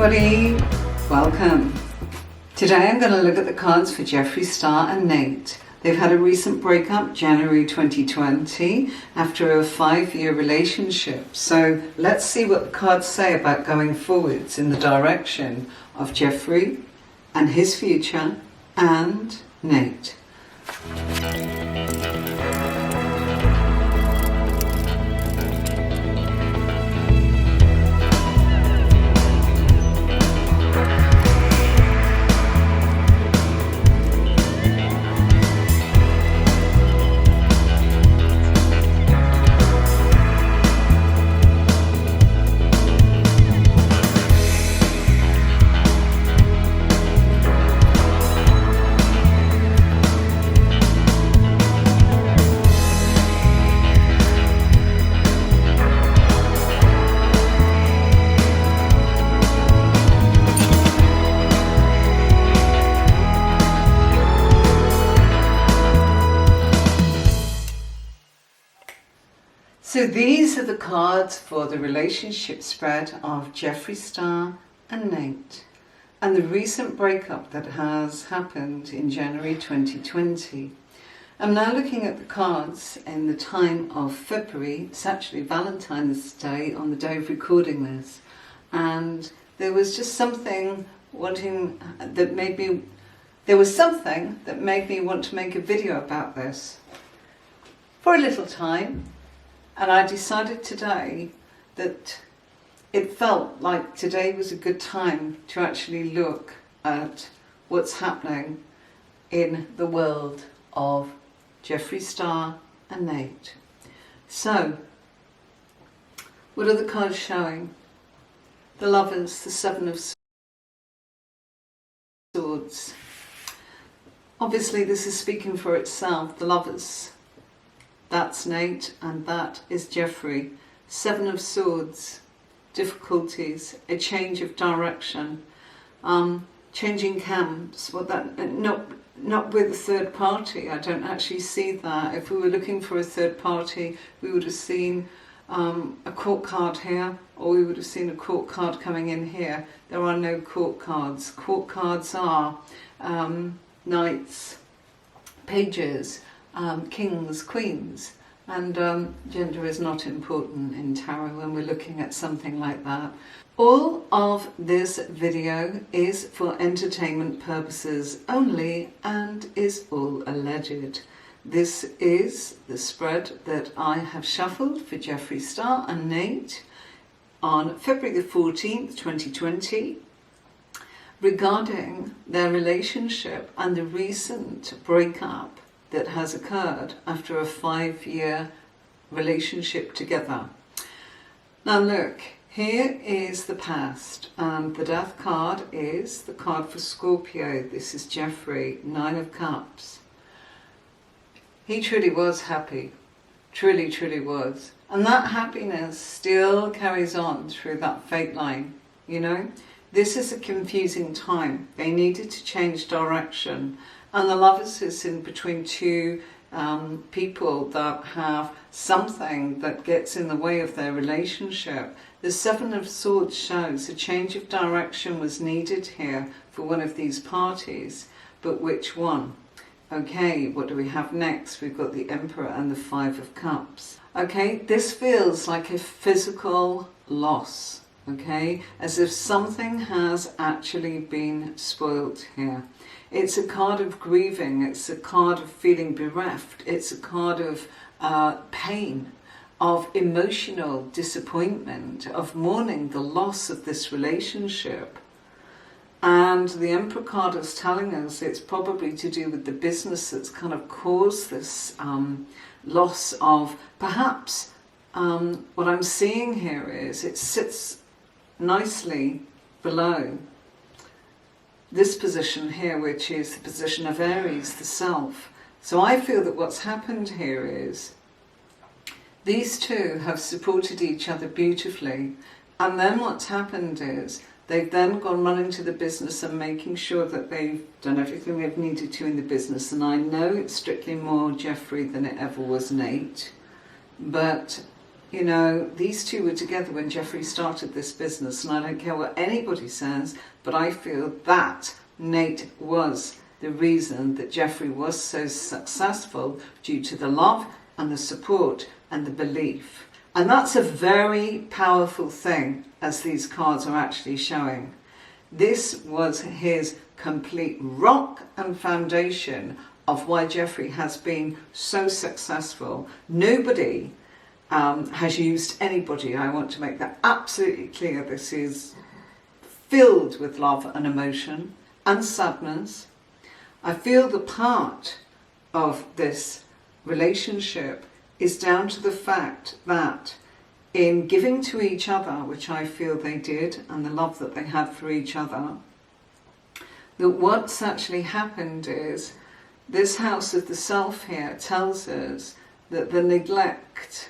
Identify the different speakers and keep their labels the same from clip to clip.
Speaker 1: everybody, welcome. Today I'm going to look at the cards for Jeffree Star and Nate. They've had a recent breakup, January 2020, after a 5-year relationship. So let's see what the cards say about going forwards in the direction of Jeffree and his future and Nate. So these are the cards for the relationship spread of Jeffree Star and Nate and the recent breakup that has happened in January 2020. I'm now looking at the cards in the time of February. It's actually Valentine's Day on the day of recording this, and there was just something that made me want to make a video about this for a little time. And I decided today that it felt like today was a good time to actually look at what's happening in the world of Jeffree Star and Nate. So, what are the cards showing? The Lovers, the Seven of Swords. Obviously this is speaking for itself. The Lovers, that's Nate and that is Jeffree. Seven of Swords, difficulties, a change of direction, changing camps. Well, that not with a third party. I don't actually see that. If we were looking for a third party, we would have seen a court card here, or we would have seen a court card coming in here. There are no court cards. Court cards are knights, pages, kings, queens, and gender is not important in tarot when we're looking at something like that. All of this video is for entertainment purposes only and is all alleged. This is the spread that I have shuffled for Jeffree Star and Nate on February the 14th, 2020, regarding their relationship and the recent breakup that has occurred after a 5-year relationship together. Now look, here is the past, and the Death card is the card for Scorpio. This is Jeffree, 9 of Cups. He truly was happy, truly was, and that happiness still carries on through that fate line, you know. This is a confusing time. They needed to change direction. And the Lovers is in between two people that have something that gets in the way of their relationship. The Seven of Swords shows a change of direction was needed here for one of these parties. But which one? Okay, what do we have next? We've got the Emperor and the Five of Cups. Okay, this feels like a physical loss. Okay, as if something has actually been spoilt here. It's a card of grieving, it's a card of feeling bereft, it's a card of pain, of emotional disappointment, of mourning the loss of this relationship. And the Emperor card is telling us it's probably to do with the business that's kind of caused this loss of, perhaps, what I'm seeing here is it sits nicely below this position here, which is the position of Aries, the self. So I feel that what's happened here is these two have supported each other beautifully, and then what's happened is they've then gone running to the business and making sure that they've done everything they've needed to in the business. And I know it's strictly more Jeffree than it ever was Nate, but you know, these two were together when Jeffree started this business, and I don't care what anybody says, but I feel that Nate was the reason that Jeffree was so successful, due to the love and the support and the belief. And that's a very powerful thing, as these cards are actually showing. This was his complete rock and foundation of why Jeffree has been so successful. Nobody has used anybody. I want to make that absolutely clear. This is filled with love and emotion and sadness. I feel the part of this relationship is down to the fact that in giving to each other, which I feel they did, and the love that they had for each other, that what's actually happened is this house of the self here tells us that the neglect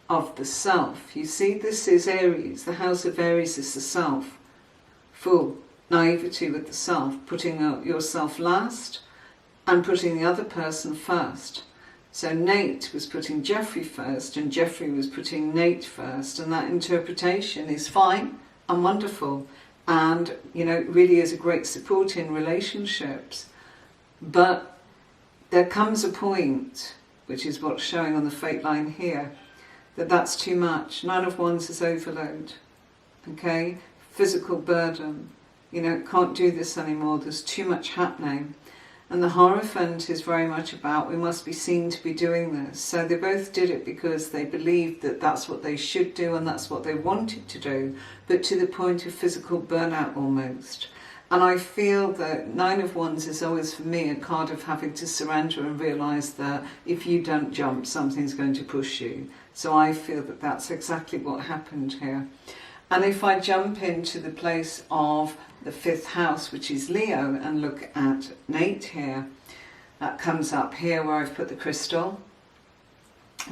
Speaker 1: of the self, you see, this is Aries, the house of Aries is the self, full naivety with the self, putting yourself last and putting the other person first. So Nate was putting Jeffree first and Jeffree was putting Nate first, and that interpretation is fine and wonderful, and you know, it really is a great support in relationships. But there comes a point, which is what's showing on the fate line here, that that's too much. 9 of Wands is overload, okay? Physical burden, you know, can't do this anymore, there's too much happening. And the Hierophant is very much about, we must be seen to be doing this. So they both did it because they believed that that's what they should do and that's what they wanted to do, but to the point of physical burnout almost. And I feel that 9 of Wands is always, for me, a card of having to surrender and realise that if you don't jump, something's going to push you. So I feel that that's exactly what happened here. And if I jump into the place of the 5th house, which is Leo, and look at Nate here, that comes up here where I've put the crystal.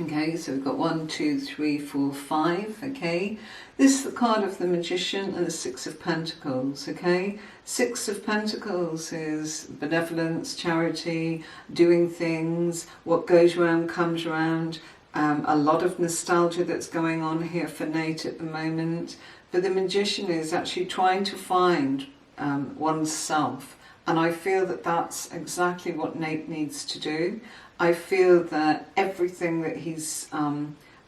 Speaker 1: Okay, so we've got 1, 2, 3, 4, 5, okay. This is the card of the Magician and the 6 of Pentacles, okay. 6 of Pentacles is benevolence, charity, doing things, what goes around comes around. A lot of nostalgia that's going on here for Nate at the moment. But the Magician is actually trying to find one's self. And I feel that that's exactly what Nate needs to do. I feel that everything that he's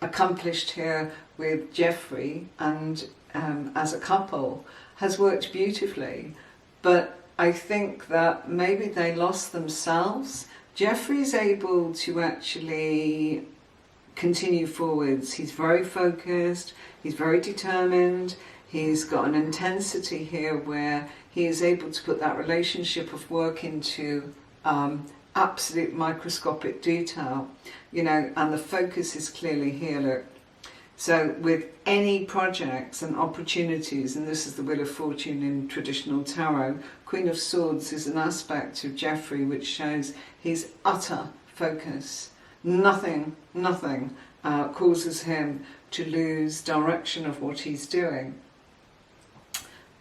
Speaker 1: accomplished here with Jeffree and as a couple has worked beautifully. But I think that maybe they lost themselves. Jeffree's able to actually continue forwards. He's very focused, he's very determined, he's got an intensity here where he is able to put that relationship of work into absolute microscopic detail, you know, and the focus is clearly here, look. So with any projects and opportunities, and this is the Wheel of Fortune in traditional tarot, Queen of Swords is an aspect of Jeffree which shows his utter focus. Nothing causes him to lose direction of what he's doing.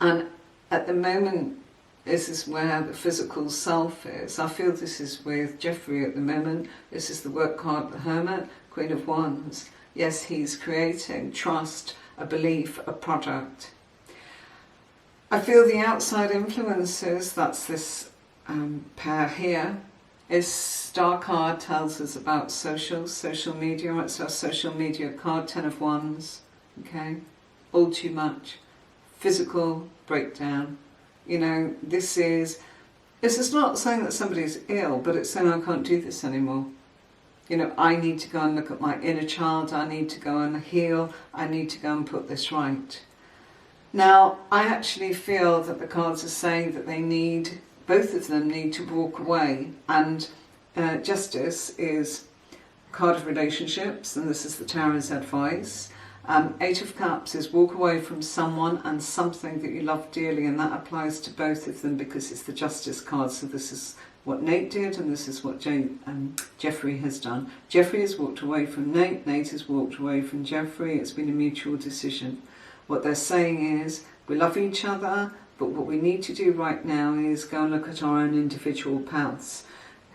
Speaker 1: And at the moment, this is where the physical self is. I feel this is with Jeffree at the moment. This is the work card, the Hermit, Queen of Wands. Yes, he's creating trust, a belief, a product. I feel the outside influences, that's this pair here. This star card tells us about social media. It's our social media card, 10 of Wands, okay? All too much. Physical breakdown. You know, this is not saying that somebody's ill, but it's saying I can't do this anymore. You know, I need to go and look at my inner child, I need to go and heal, I need to go and put this right. Now, I actually feel that the cards are saying that they need, both of them need to walk away, and Justice is a card of relationships, and this is the Tarot's advice. 8 of Cups is walk away from someone and something that you love dearly, and that applies to both of them because it's the Justice card. So this is what Nate did, and this is what Jeffree has done. Jeffree has walked away from Nate, Nate has walked away from Jeffree. It's been a mutual decision. What they're saying is, we love each other, but what we need to do right now is go and look at our own individual paths.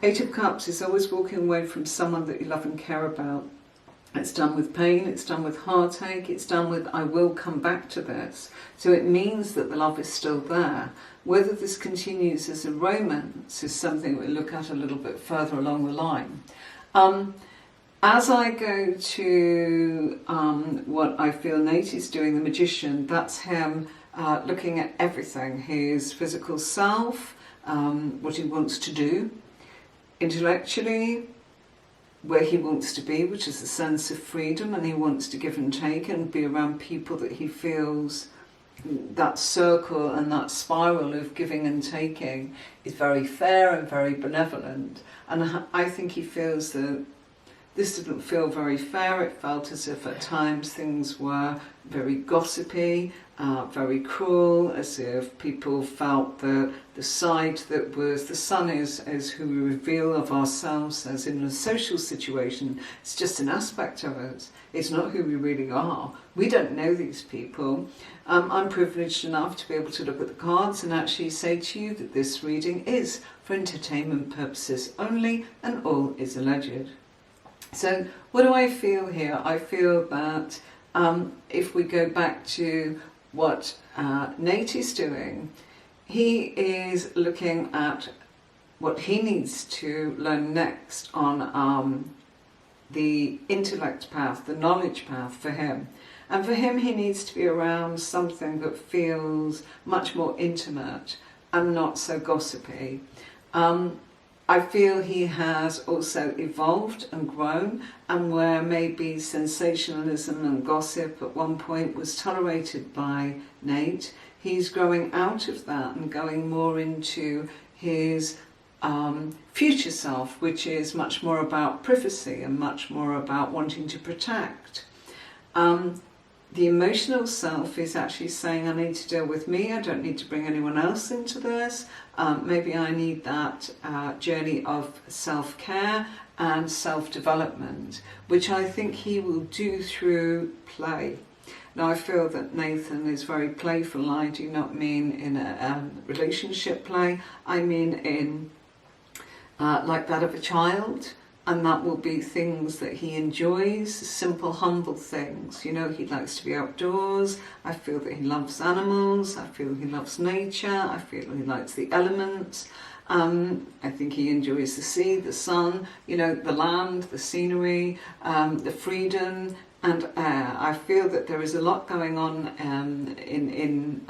Speaker 1: 8 of Cups is always walking away from someone that you love and care about. It's done with pain, it's done with heartache, it's done with I will come back to this. So it means that the love is still there. Whether this continues as a romance is something we'll look at a little bit further along the line. As I go to what I feel Nate is doing, the magician, that's him looking at everything. His physical self, what he wants to do, intellectually, where he wants to be, which is a sense of freedom, and he wants to give and take and be around people that he feels that circle and that spiral of giving and taking is very fair and very benevolent. And I think he feels that this didn't feel very fair. It felt as if at times things were very gossipy, very cruel, as if people felt that the side that was the sun is who we reveal of ourselves as in a social situation. It's just an aspect of us. It's not who we really are. We don't know these people. I'm privileged enough to be able to look at the cards and actually say to you that this reading is for entertainment purposes only, and all is alleged. So what do I feel here? I feel that if we go back to what Nate is doing, he is looking at what he needs to learn next on the intellect path, the knowledge path for him. And for him, he needs to be around something that feels much more intimate and not so gossipy. I feel he has also evolved and grown, and where maybe sensationalism and gossip at one point was tolerated by Nate, he's growing out of that and going more into his future self, which is much more about privacy and much more about wanting to protect. The emotional self is actually saying, I need to deal with me, I don't need to bring anyone else into this. Maybe I need that journey of self-care and self-development, which I think he will do through play. Now, I feel that Nathan is very playful. I do not mean in a relationship play, I mean in like that of a child. And that will be things that he enjoys, simple, humble things. You know, he likes to be outdoors. I feel that he loves animals. I feel he loves nature. I feel he likes the elements. I think he enjoys the sea, the sun, you know, the land, the scenery, the freedom and air. I feel that there is a lot going on in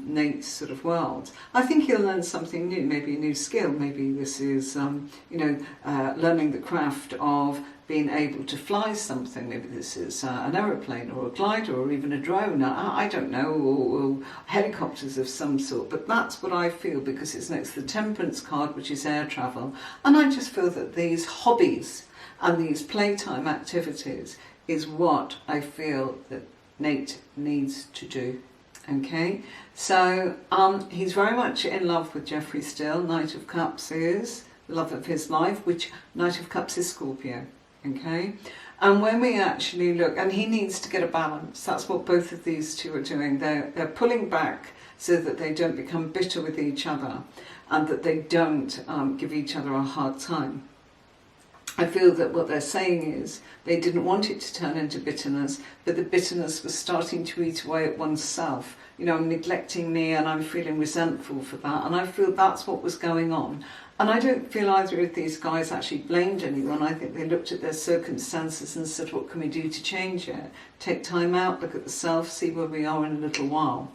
Speaker 1: Nate's sort of world. I think he'll learn something new, maybe a new skill. Maybe this is, learning the craft of being able to fly something. Maybe this is an aeroplane or a glider or even a drone. I don't know, or helicopters of some sort. But that's what I feel, because it's next to the Temperance card, which is air travel. And I just feel that these hobbies and these playtime activities is what I feel that Nate needs to do. Okay, so he's very much in love with Jeffree still. Knight of Cups is the love of his life, which Knight of Cups is Scorpio. Okay, and when we actually look, and he needs to get a balance. That's what both of these two are doing. They're pulling back so that they don't become bitter with each other and that they don't give each other a hard time. I feel that what they're saying is they didn't want it to turn into bitterness, but the bitterness was starting to eat away at oneself. You know, I'm neglecting me and I'm feeling resentful for that. And I feel that's what was going on. And I don't feel either of these guys actually blamed anyone. I think they looked at their circumstances and said, what can we do to change it? Take time out, look at the self, see where we are in a little while,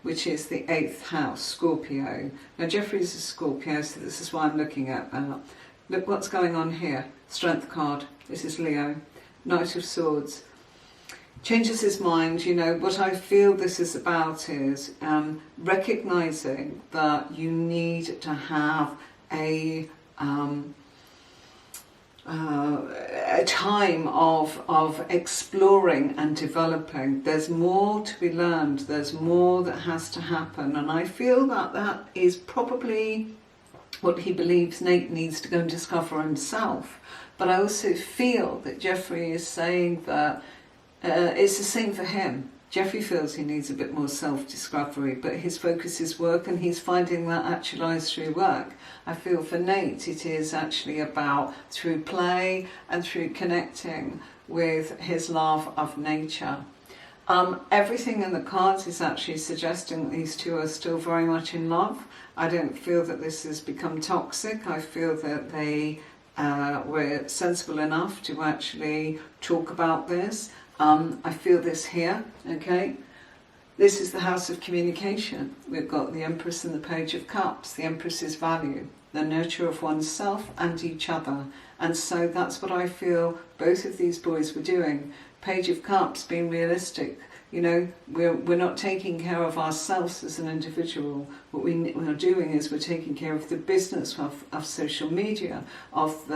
Speaker 1: which is the 8th house, Scorpio. Now, Jeffree's a Scorpio, so this is why I'm looking at that. Look what's going on here. Strength card. This is Leo. Knight of Swords. Changes his mind. You know, what I feel this is about is recognizing that you need to have a time of exploring and developing. There's more to be learned. There's more that has to happen. And I feel that that is probably what he believes Nate needs to go and discover himself. But I also feel that Jeffree is saying that it's the same for him. Jeffree feels he needs a bit more self-discovery, but his focus is work, and he's finding that actualised through work. I feel for Nate it is actually about, through play and through connecting with his love of nature. Everything in the cards is actually suggesting these two are still very much in love. I don't feel that this has become toxic. I feel that they were sensible enough to actually talk about this. I feel this here, okay? This is the house of communication. We've got the Empress and the Page of Cups. The Empress is value, the nurture of oneself and each other. And so that's what I feel both of these boys were doing. Page of Cups, being realistic. You know, we're not taking care of ourselves as an individual. What we are doing is we're taking care of the business, of social media, of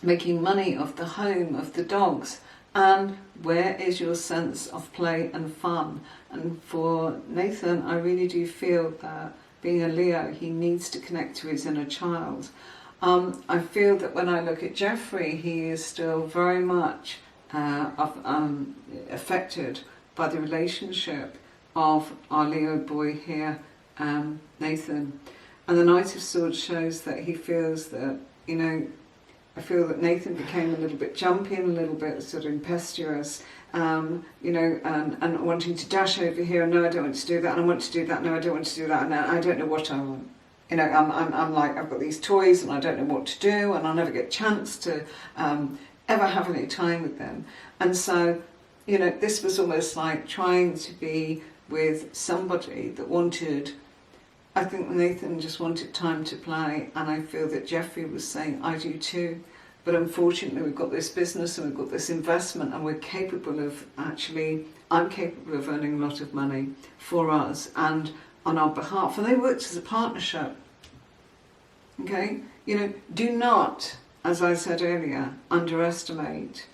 Speaker 1: making money, of the home, of the dogs. And where is your sense of play and fun? And for Nathan, I really do feel that being a Leo, he needs to connect to his inner child. I feel that when I look at Jeffree, he is still very much affected by the relationship of our Leo boy here, Nathan. And the Knight of Swords shows that he feels that, you know, I feel that Nathan became a little bit jumpy and a little bit sort of impetuous, you know, and wanting to dash over here, and no, I don't want to do that, and I want to do that, no, I don't want to do that, and I don't know what I want. You know, I'm like, I've got these toys and I don't know what to do, and I'll never get a chance to ever have any time with them. And so, you know, this was almost like trying to be with somebody that wanted, I think Nathan just wanted time to play, and I feel that Jeffree was saying, I do too. But unfortunately we've got this business and we've got this investment, and we're capable of actually, I'm capable of earning a lot of money for us and on our behalf. And they worked as a partnership. Okay? You know, do not, as I said earlier, underestimate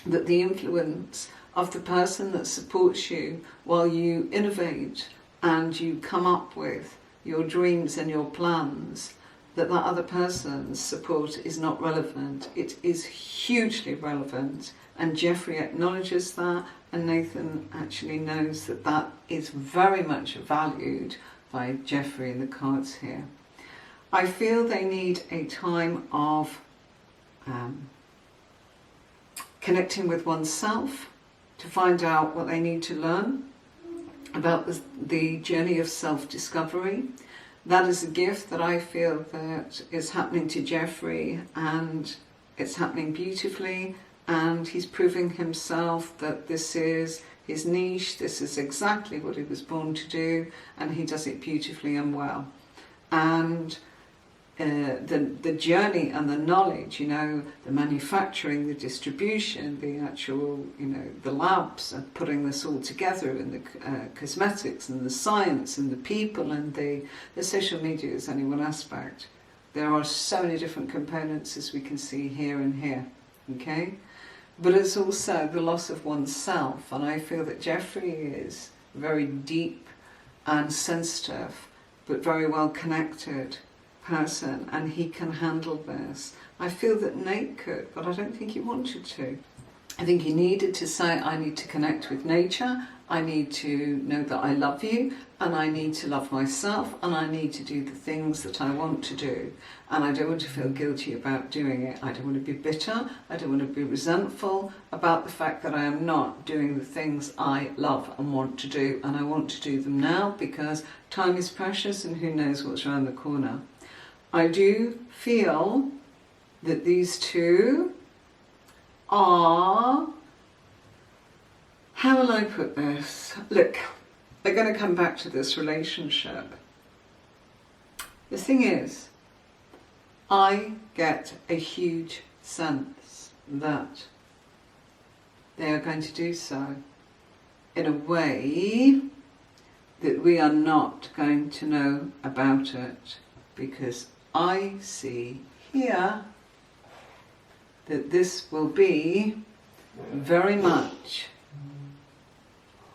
Speaker 1: that the influence of the person that supports you while you innovate and you come up with your dreams and your plans, that other person's support is not relevant. It is hugely relevant, and Jeffree acknowledges that, and Nathan actually knows that that is very much valued by Jeffree in the cards here. I feel they need a time of connecting with oneself to find out what they need to learn about the journey of self-discovery. That is a gift that I feel that is happening to Jeffree, and it's happening beautifully, and he's proving himself that this is his niche, this is exactly what he was born to do, and he does it beautifully and well. And the journey and the knowledge, you know, the manufacturing, the distribution, the actual, you know, the labs and putting this all together, and the cosmetics and the science and the people and the social media is only one aspect. There are so many different components, as we can see here and here, okay? But it's also the loss of oneself, and I feel that Jeffree is very deep and sensitive, but very well connected person, and he can handle this. I feel that Nate could, but I don't think he wanted to. I think he needed to say, I need to connect with nature, I need to know that I love you, and I need to love myself, and I need to do the things that I want to do, and I don't want to feel guilty about doing it. I don't want to be bitter, I don't want to be resentful about the fact that I am not doing the things I love and want to do, and I want to do them now because time is precious and who knows what's around the corner. I do feel that these two are, how will I put this? Look, they're going to come back to this relationship. The thing is, I get a huge sense that they are going to do so in a way that we are not going to know about it, because I see here that this will be very much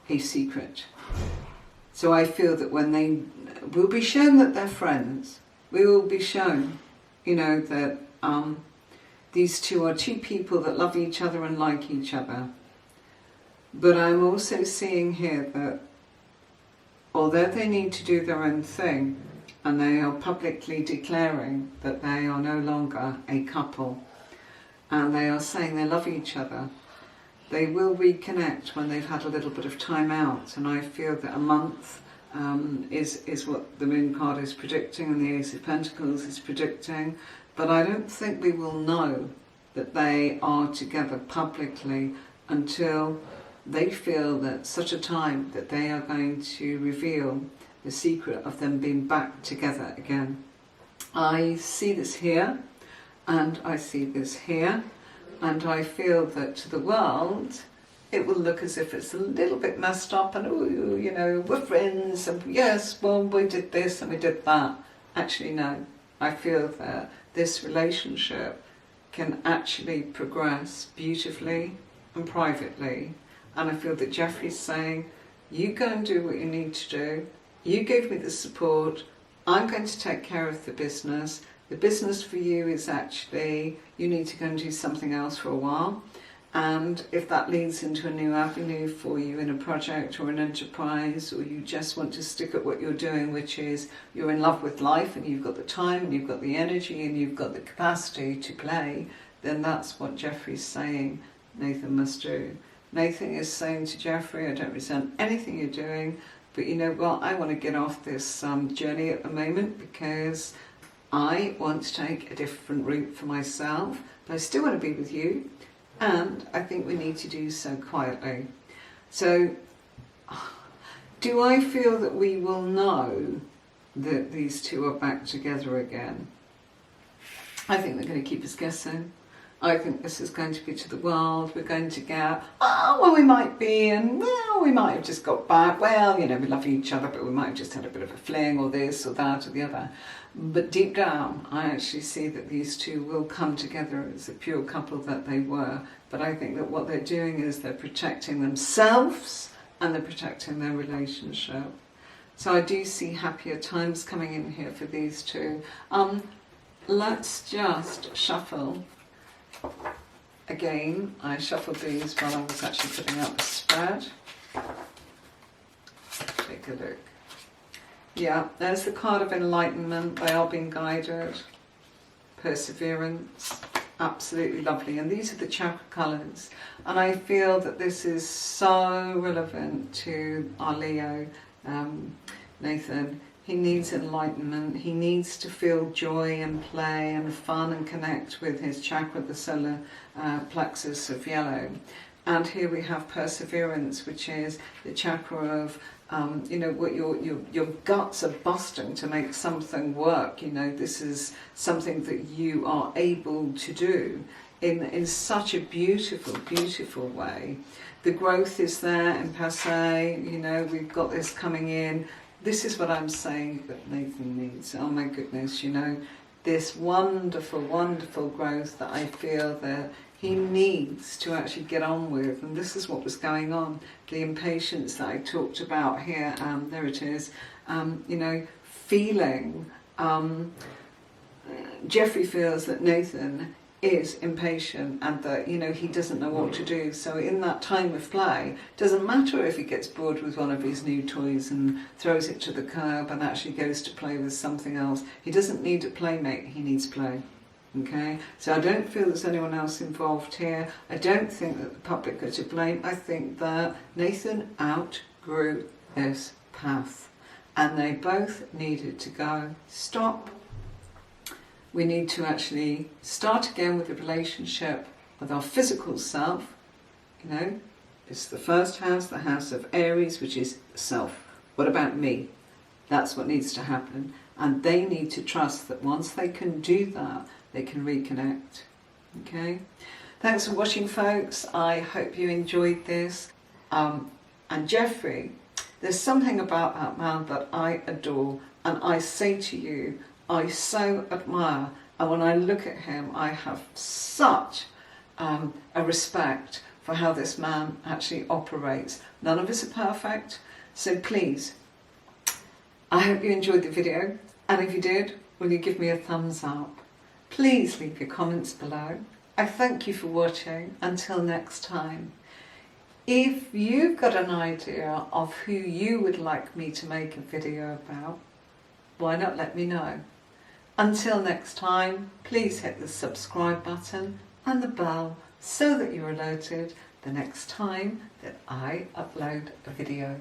Speaker 1: a secret. So I feel that when they will be shown that they're friends, we will be shown, you know, that these two are two people that love each other and like each other. But I'm also seeing here that although they need to do their own thing, and they are publicly declaring that they are no longer a couple, and they are saying they love each other. They will reconnect when they've had a little bit of time out, and I feel that a month is what the Moon card is predicting and the Ace of Pentacles is predicting, but I don't think we will know that they are together publicly until they feel that such a time that they are going to reveal the secret of them being back together again. I see this here, and I see this here, and I feel that to the world it will look as if it's a little bit messed up and, ooh, you know, we're friends and yes, well, we did this and we did that. Actually, no. I feel that this relationship can actually progress beautifully and privately. And I feel that Jeffree's saying, you go and do what you need to do. You gave me the support. I'm going to take care of the business. The business for you is actually, you need to go and do something else for a while. And if that leads into a new avenue for you in a project or an enterprise, or you just want to stick at what you're doing, which is you're in love with life and you've got the time and you've got the energy and you've got the capacity to play, then that's what Jeffree's saying Nathan must do. Nathan is saying to Jeffree, I don't resent anything you're doing, but you know what, I want to get off this journey at the moment because I want to take a different route for myself, but I still want to be with you. And I think we need to do so quietly. So, do I feel that we will know that these two are back together again? I think they're going to keep us guessing. I think this is going to be to the world. We're going to get, oh, well, we might be, and well, we might have just got back. Well, you know, we love each other, but we might have just had a bit of a fling or this or that or the other. But deep down, I actually see that these two will come together as a pure couple that they were. But I think that what they're doing is they're protecting themselves and they're protecting their relationship. So I do see happier times coming in here for these two. Let's just shuffle. Again, I shuffled these while I was actually putting out the spread. Take a look. Yeah, there's the card of enlightenment. They are being guided. Perseverance. Absolutely lovely. And these are the chakra colours. And I feel that this is so relevant to our Leo, Nathan. He needs enlightenment. He needs to feel joy and play and fun and connect with his chakra, the solar plexus of yellow. And here we have perseverance, which is the chakra of, you know, what your guts are busting to make something work. You know, this is something that you are able to do in such a beautiful, beautiful way. The growth is there in passe. You know, we've got this coming in. This is what I'm saying that Nathan needs. Oh my goodness, you know, this wonderful, wonderful growth that I feel that he needs to actually get on with. And this is what was going on. The impatience that I talked about here, there it is, you know, feeling. Jeffree feels that Nathan is impatient and that, you know, he doesn't know what to do. So in that time of play, doesn't matter if he gets bored with one of his new toys and throws it to the curb and actually goes to play with something else. He doesn't need a playmate, he needs play. Okay, so I don't feel there's anyone else involved here. I don't think that the public are to blame. I think that Nathan outgrew this path and they both needed to go, stop. We need to actually start again with the relationship with our physical self. You know, it's the first house, the house of Aries, which is self. What about me? That's what needs to happen. And they need to trust that once they can do that, they can reconnect. Okay? Thanks for watching, folks. I hope you enjoyed this. And Jeffree, there's something about that man that I adore. And I say to you, I so admire, and when I look at him, I have such a respect for how this man actually operates. None of us are perfect, so please, I hope you enjoyed the video, and if you did, will you give me a thumbs up? Please leave your comments below. I thank you for watching. Until next time. If you've got an idea of who you would like me to make a video about, why not let me know? Until next time, please hit the subscribe button and the bell so that you're alerted the next time that I upload a video.